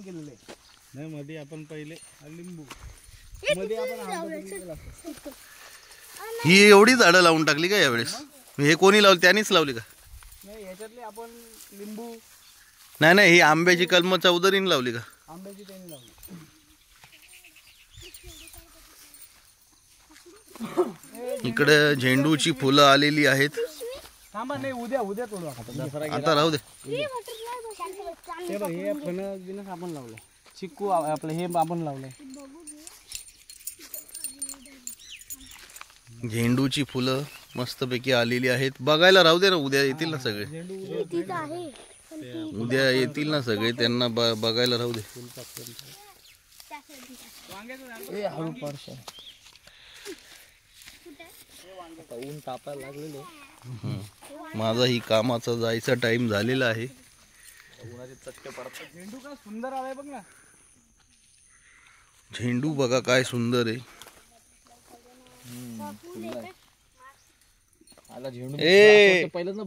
केलेलं आहे. नाही मध्ये आपण पहिले लिंबू मध्ये आपण आंबा केलेला असतो. ही एवढी झाडं लावून टाकली का यावेळेस? हे कोणी लावली? त्यांनीच लावली का? नाही याच्यातले आपण लिंबू नाही नाही, ही आंब्याची कलम चौधरीने लावली का? आंब्याची त्यांनी लावली. इकडे झेंडूची फुलं आलेली आहेत. थांबा नाही उद्या उद्या तोडू आपण. आता राहू दे. हे बघ हे फणस बिनस आपण लावलंय. चिक्कू आपलं हे आपण लावलंय. झेंडूची फुलं मस्तपैकी आलेली आहेत. बघायला राहू दे ना, उद्या येतील ना सगळे. उद्या येतील ना सगळे, त्यांना बघायला राहू दे. हळू पर्श ऊन तापायला लागलेले. माझा ही कामाचा जायचा टाइम झालेला आहे. झेंडू का सुंदर आलाय बघ ना. झेंडू बघा काय सुंदर आहे. आला झेंडू ए पहिल्यांदा